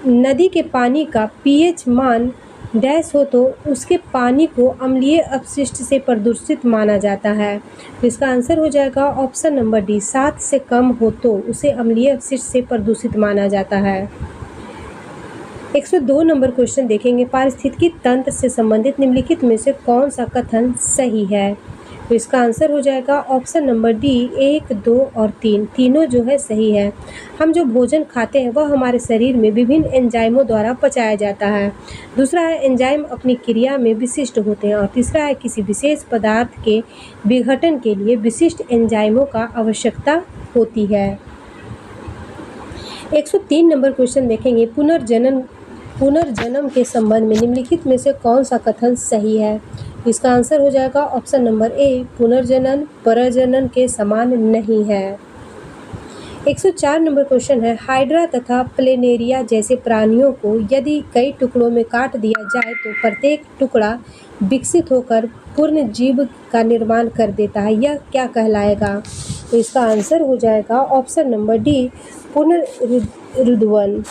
नदी के पानी का pH मान डैश हो तो उसके पानी को अम्लीय अपशिष्ट से प्रदूषित माना जाता है। तो इसका आंसर हो जाएगा ऑप्शन नंबर डी। 7 से कम हो तो उसे अम्लीय अपशिष्ट से प्रदूषित माना जाता है। 102 नंबर क्वेश्चन देखेंगे, पारिस्थितिकी तंत्र से संबंधित निम्नलिखित में से कौन सा कथन सही है। तो इसका आंसर हो जाएगा ऑप्शन नंबर डी। 1, 2 और 3 तीनों जो है सही है। हम जो भोजन खाते हैं वह हमारे शरीर में विभिन्न एंजाइमों द्वारा पचाया जाता है। दूसरा है एंजाइम अपनी क्रिया में विशिष्ट होते हैं और तीसरा है किसी विशेष पदार्थ के विघटन के लिए विशिष्ट एंजाइमों का आवश्यकता होती है। 103 नंबर क्वेश्चन देखेंगे, पुनर्जन्म के संबंध में निम्नलिखित में से कौन सा कथन सही है। इसका आंसर हो जाएगा ऑप्शन नंबर ए। पुनर्जनन परजनन के समान नहीं है। 104 नंबर क्वेश्चन है, हाइड्रा तथा प्लेनेरिया जैसे प्राणियों को यदि कई टुकड़ों में काट दिया जाए तो प्रत्येक टुकड़ा विकसित होकर पूर्ण जीव का निर्माण कर देता है। यह क्या कहलाएगा। तो इसका आंसर हो जाएगा ऑप्शन नंबर डी, पुनरुद्भवन।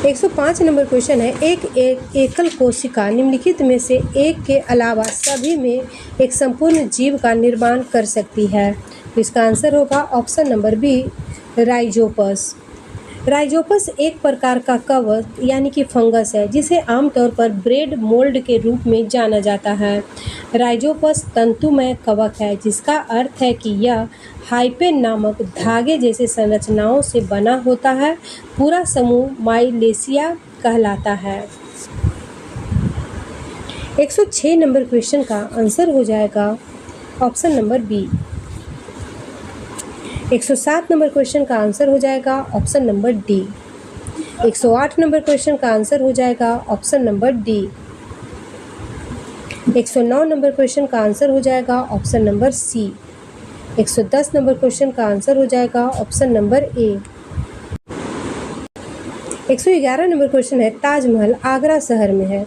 105 नंबर क्वेश्चन है, एक एकल कोशिका निम्नलिखित में से एक के अलावा सभी में एक संपूर्ण जीव का निर्माण कर सकती है। तो इसका आंसर होगा option number B, Rhizopus. Rhizopus एक प्रकार का कवक यानी कि फंगस है जिसे आमतौर पर ब्रेड मोल्ड के रूप में जाना जाता है। राइजोपस तंतुमय कवक है जिसका अर्थ है कि यह हाइपेन नामक धागे जैसे संरचनाओं से बना होता है। पूरा समूह माइलेशिया कहलाता है। 106 नंबर क्वेश्चन का आंसर हो जाएगा option number B. 107 number question का आंसर हो जाएगा option number D. 108 number question का आंसर हो जाएगा option number D. 109 number question का आंसर हो जाएगा option number C. 110 number question का आंसर हो जाएगा option number A. 111 number question है, ताजमहल आगरा शहर में है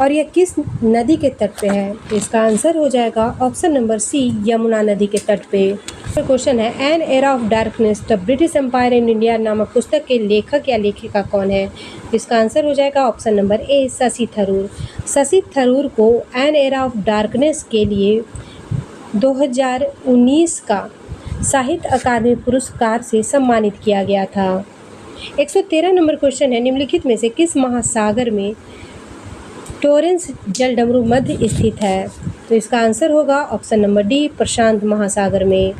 और यह किस नदी के तट पे है। इसका आंसर हो जाएगा ऑप्शन नंबर सी, यमुना नदी के तट पे। क्वेश्चन है, an era of darkness the British empire in India नामक पुस्तक के लेखक या लेखिका कौन है। इसका आंसर हो जाएगा ऑप्शन नंबर ए, शशि थरूर। शशि थरूर को एन एरा ऑफ डार्कनेस के लिए 2019 का साहित्य अकादमी पुरस्कार से सम्मानित किया गया था। 113 नंबर क्वेश्चन है, निम्नलिखित में से किस महासागर में टॉरेंस जलडमरू मध्य स्थित है। तो इसका आंसर होगा ऑप्शन नंबर डी, प्रशांत महासागर में।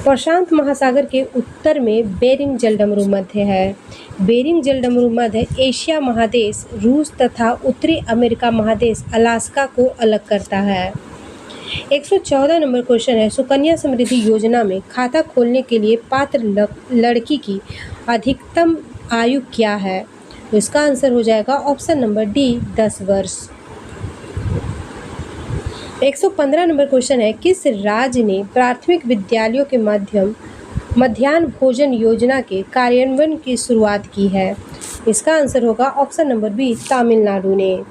प्रशांत महासागर के उत्तर में बेरिंग जलडमरू मध्य है। बेरिंग जलडमरू मध्य एशिया महादेश, रूस तथा उत्तरी अमेरिका महादेश अलास्का को अलग करता है। 114 नंबर क्वेश्चन है, सुकन्या समृद्धि योजना में खाता खोलने के लिए पात्र लड़की की अधिकतम आयु क्या है? तो इसका आंसर हो जाएगा ऑप्शन नंबर डी 10 वर्ष। 115 नंबर क्वेश्चन है, किस राज्य ने प्राथमिक विद्यालयों के मध्याह्न भोजन योजना के कार्यान्वयन की शुरुआत की है? इसका आंसर होगा ऑप्शन नंबर बी तमिलनाडु ने।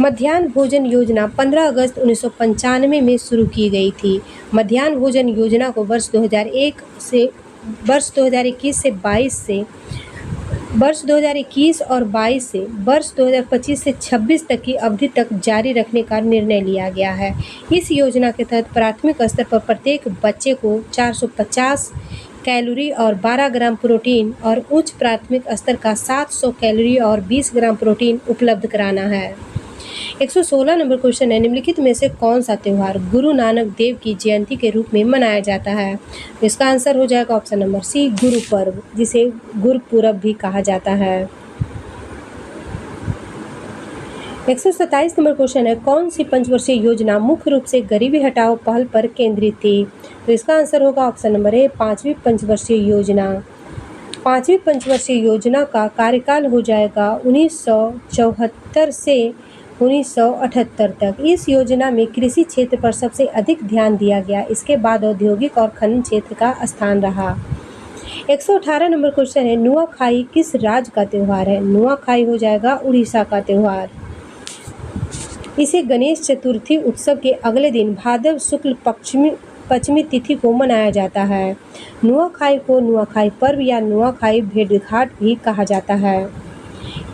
मध्याह्न भोजन योजना 15 अगस्त 1995 में शुरू की गई थी। मध्याह्न भोजन योजना को वर्ष 2021 और 22 से वर्ष 2025 से 26 तक की अवधि तक जारी रखने का निर्णय लिया गया है। इस योजना के तहत प्राथमिक स्तर पर प्रत्येक बच्चे को 450 कैलोरी और 12 ग्राम प्रोटीन और उच्च प्राथमिक स्तर का 700 कैलोरी और 20 ग्राम प्रोटीन उपलब्ध कराना है। 116 नंबर क्वेश्चन है, निम्नलिखित में से कौन सा त्यौहार गुरु नानक देव की जयंती के रूप में मनाया जाता है? तो इसका आंसर हो जाएगा ऑप्शन नंबर सी गुरु पर्व, जिसे गुरुपुरब भी कहा जाता है। 127 नंबर क्वेश्चन है, कौन सी पंचवर्षीय योजना मुख्य रूप से गरीबी हटाओ पहल पर केंद्रित थी? तो इसका आंसर होगा ऑप्शन नंबर ए 5वीं पंचवर्षीय योजना। 5वीं पंचवर्षीय योजना का कार्यकाल हो जाएगा 1974 से 1978 तक। इस योजना में कृषि क्षेत्र पर सबसे अधिक ध्यान दिया गया। इसके बाद औद्योगिक और खनन क्षेत्र का स्थान रहा। 118 नंबर क्वेश्चन है, नुआखाई किस राज्य का त्यौहार है? नुआखाई हो जाएगा उड़ीसा का त्यौहार। इसे गणेश चतुर्थी उत्सव के अगले दिन भाद्र शुक्ल पश्चिमी तिथि को मनाया जाता है। नुआखाई को नुआखाई पर्व या नुआखाई भेंटघाट भी कहा जाता है।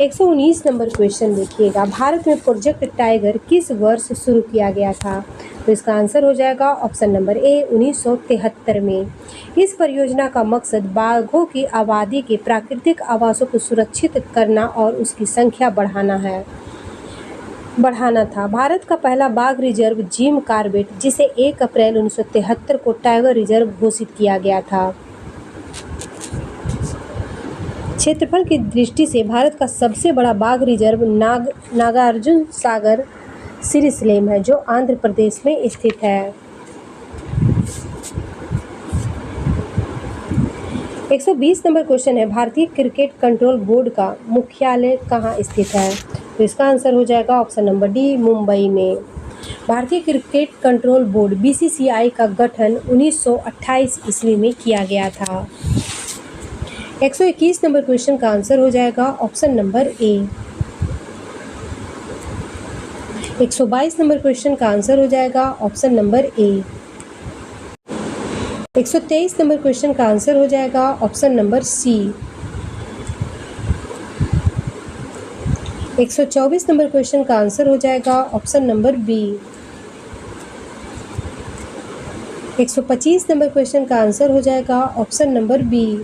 119 नंबर क्वेश्चन देखिएगा, भारत में प्रोजेक्ट टाइगर किस वर्ष शुरू किया गया था? तो इसका आंसर हो जाएगा ऑप्शन नंबर ए 1973 में। इस परियोजना का मकसद बाघों की आबादी के प्राकृतिक आवासों को सुरक्षित करना और उसकी संख्या बढ़ाना था। भारत का पहला बाघ रिजर्व जिम कॉर्बेट, जिसे 1 अप्रैल 1973 को टाइगर रिजर्व घोषित किया गया था। क्षेत्रफल की दृष्टि से भारत का सबसे बड़ा बाघ रिजर्व नागार्जुन सागर श्रीशैलम है, जो आंध्र प्रदेश में स्थित है। 120 नंबर क्वेश्चन है, भारतीय क्रिकेट कंट्रोल बोर्ड का मुख्यालय कहाँ स्थित है? तो इसका आंसर हो जाएगा ऑप्शन नंबर डी मुंबई में। भारतीय क्रिकेट कंट्रोल बोर्ड बीसीसीआई का गठन 1928 ईस्वी में किया गया था। 121 नंबर क्वेश्चन का आंसर हो जाएगा option number A. 122 number question का आंसर हो जाएगा option number A. 123 number question का आंसर हो जाएगा option number C. 124 number question का आंसर हो जाएगा option number B. 125 number question का आंसर हो जाएगा option number B.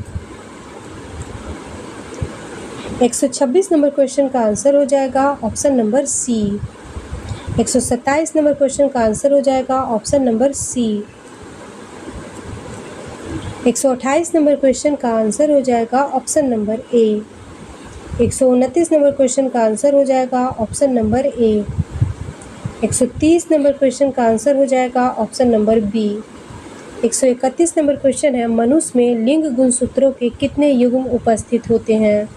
126 number question का आंसर हो जाएगा option number C. 127 number question का आंसर हो जाएगा option number C. 128 number question का आंसर हो जाएगा option number A. 129 number question का आंसर हो जाएगा option number A. 130 number question का आंसर हो जाएगा option number B. 131 number question है, मनुष्य में लिंग गुणसूत्रों के कितने युग्म उपस्थित होते हैं?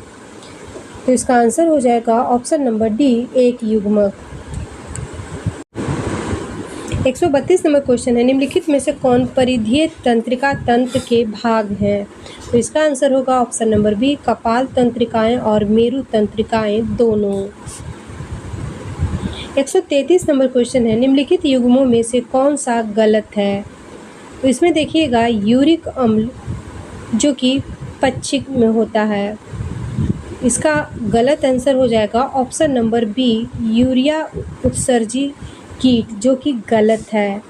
तो इसका आंसर हो जाएगा ऑप्शन नंबर डी 1 युग्मक। 132 नंबर क्वेश्चन है, निम्नलिखित में से कौन परिधीय तंत्रिका तंत्र के भाग हैं? तो इसका आंसर होगा ऑप्शन नंबर बी कपाल तंत्रिकाएं और मेरु तंत्रिकाएं दोनों। 133 नंबर क्वेश्चन है, निम्नलिखित युग्मों में से कौन सा गलत है? तो इसमें देखिएगा यूरिक अम्ल जो कि पक्षिक में होता है, इसका गलत आंसर हो जाएगा ऑप्शन नंबर बी यूरिया उत्सर्जी कीट, जो कि गलत है।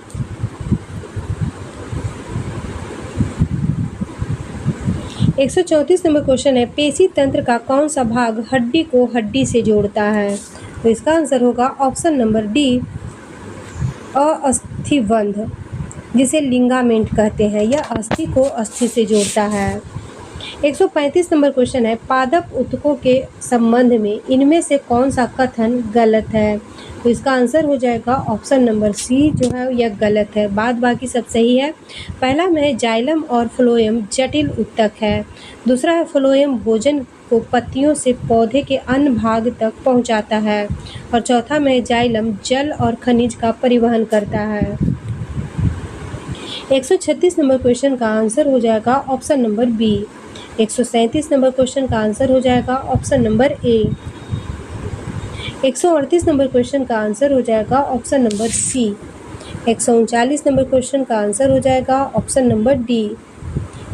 134 नंबर क्वेश्चन है, पेशी तंत्र का कौन सा भाग हड्डी को हड्डी से जोड़ता है? तो इसका आंसर होगा ऑप्शन नंबर डी अस्थिबंध। जिसे लिगामेंट कहते हैं। यह अस्थि को अस्थि से जोड़ता है। 135 नंबर क्वेश्चन है, पादप ऊतकों के संबंध में इनमें से कौन सा कथन गलत है? तो इसका आंसर हो जाएगा ऑप्शन नंबर सी जो है यह गलत है। बाद बाकी सब सही है। पहला में है जाइलम और फ्लोएम जटिल ऊतक है। दूसरा है फ्लोएम भोजन को पत्तियों से पौधे के अन्य भाग तक पहुंचाता है। और चौथा में जाइलम जल और खनिज का परिवहन करता है। 136 नंबर क्वेश्चन का आंसर हो जाएगा option number B. 137 number question का आंसर हो जाएगा option number A. 138 number question का आंसर हो जाएगा option number C. 139 number question का आंसर हो जाएगा option number D.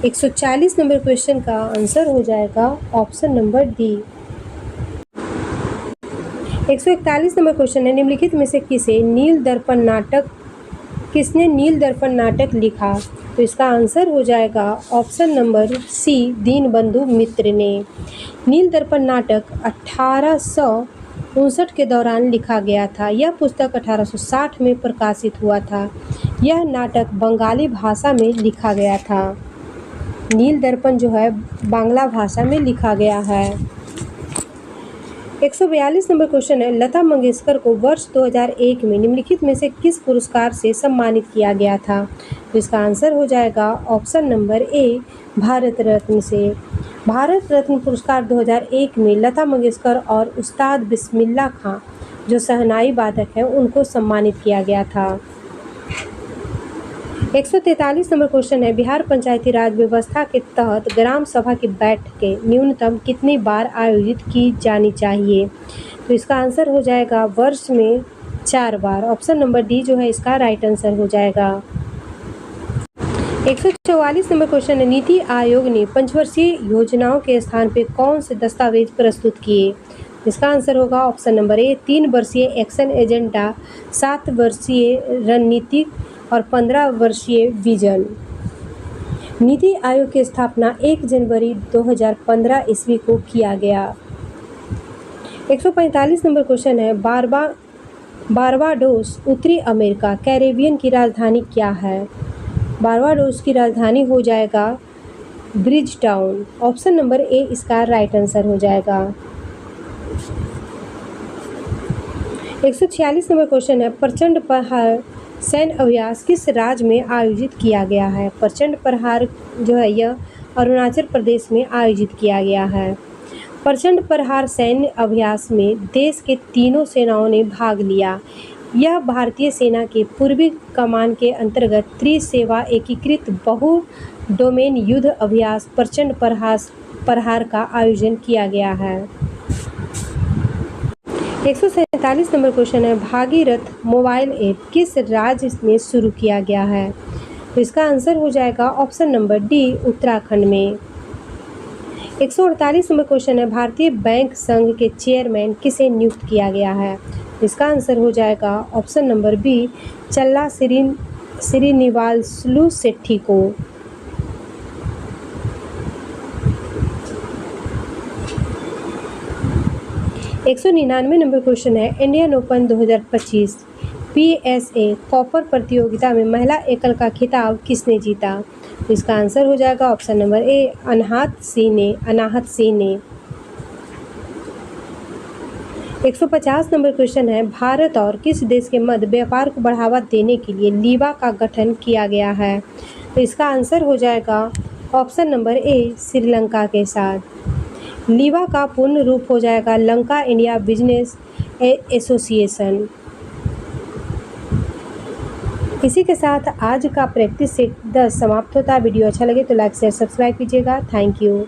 140 number question का आंसर हो जाएगा option number D. 141 number question है, निम्नलिखित में से किसने नील दर्पण नाटक लिखा? तो इसका आंसर हो जाएगा ऑप्शन नंबर सी दीनबंधु मित्र ने। नील दर्पण नाटक 1859 के दौरान लिखा गया था। यह पुस्तक 1860 में प्रकाशित हुआ था। यह नाटक बंगाली भाषा में लिखा गया था। नील दर्पण जो है बांग्ला भाषा में लिखा गया है। 142 नंबर क्वेश्चन है, लता मंगेशकर को वर्ष 2001 में निम्नलिखित में से किस पुरस्कार से सम्मानित किया गया था? तो इसका आंसर हो जाएगा ऑप्शन नंबर ए भारत रत्न से। भारत रत्न पुरस्कार 2001 में लता मंगेशकर और उस्ताद बिस्मिल्लाह खां जो शहनाई वादक हैं उनको सम्मानित किया गया था। 143 नंबर क्वेश्चन है, बिहार पंचायती राज व्यवस्था के तहत ग्राम सभा की बैठकें न्यूनतम कितनी बार आयोजित की जानी चाहिए? तो इसका आंसर हो जाएगा वर्ष में 4 बार। ऑप्शन नंबर डी जो है इसका राइट आंसर हो जाएगा। 144 नंबर क्वेश्चन है, नीति आयोग ने पंचवर्षीय योजनाओं के स्थान पर कौन से दस्तावेज प्रस्तुत किए? इसका आंसर होगा ऑप्शन नंबर ए 3 वर्षीय एक्शन एजेंडा, 7 वर्षीय रणनीतिक और 15 वर्षीय विजन। नीति आयोग की स्थापना 1 जनवरी 2015 ईस्वी को किया गया। 145 नंबर क्वेश्चन है, बारबाडोस उत्तरी अमेरिका कैरेबियन की राजधानी क्या है? बारबाडोस की राजधानी हो जाएगा ब्रिजटाउन। ऑप्शन नंबर ए इसका राइट आंसर हो जाएगा। 146 नंबर क्वेश्चन है, प्रचंड प्रहार सैन्य अभ्यास किस राज्य में आयोजित किया गया है? प्रचंड प्रहार जो है यह अरुणाचल प्रदेश में आयोजित किया गया है। प्रचंड प्रहार सैन्य अभ्यास में देश के तीनों सेनाओं ने भाग लिया। यह भारतीय सेना के पूर्वी कमान के अंतर्गत त्रिसेवा एकीकृत बहु डोमेन युद्ध अभ्यास प्रचंड प्रहार का आयोजन किया गया है। 147 नंबर क्वेश्चन है, भागीरथ मोबाइल ऐप किस राज्य में शुरू किया गया है? तो इसका आंसर हो जाएगा ऑप्शन नंबर डी उत्तराखंड में। 148 नंबर क्वेश्चन है, भारतीय बैंक संघ के चेयरमैन किसे नियुक्त किया गया है? इसका आंसर हो जाएगा ऑप्शन नंबर बी चल्ला श्रीनिवासलू शेट्टी को। 199 नंबर क्वेश्चन है, इंडियन ओपन 2025 PSA कॉपर प्रतियोगिता में महिला एकल का खिताब किसने जीता? इसका आंसर हो जाएगा ऑप्शन नंबर ए अनाहत सिंह ने। 150 नंबर क्वेश्चन है, भारत और किस देश के मध्य व्यापार को बढ़ावा देने के लिए लीवा का गठन किया गया है? तो इसका आंसर हो जाएगा ऑप्शन नंबर ए श्रीलंका के साथ। लीवा का पूर्ण रूप हो जाएगा लंका इंडिया बिजनेस एसोसिएशन। इसी के साथ आज का प्रैक्टिस सेट 10 समाप्त होता है। वीडियो अच्छा लगे तो लाइक शेयर सब्सक्राइब कीजिएगा। Thank you.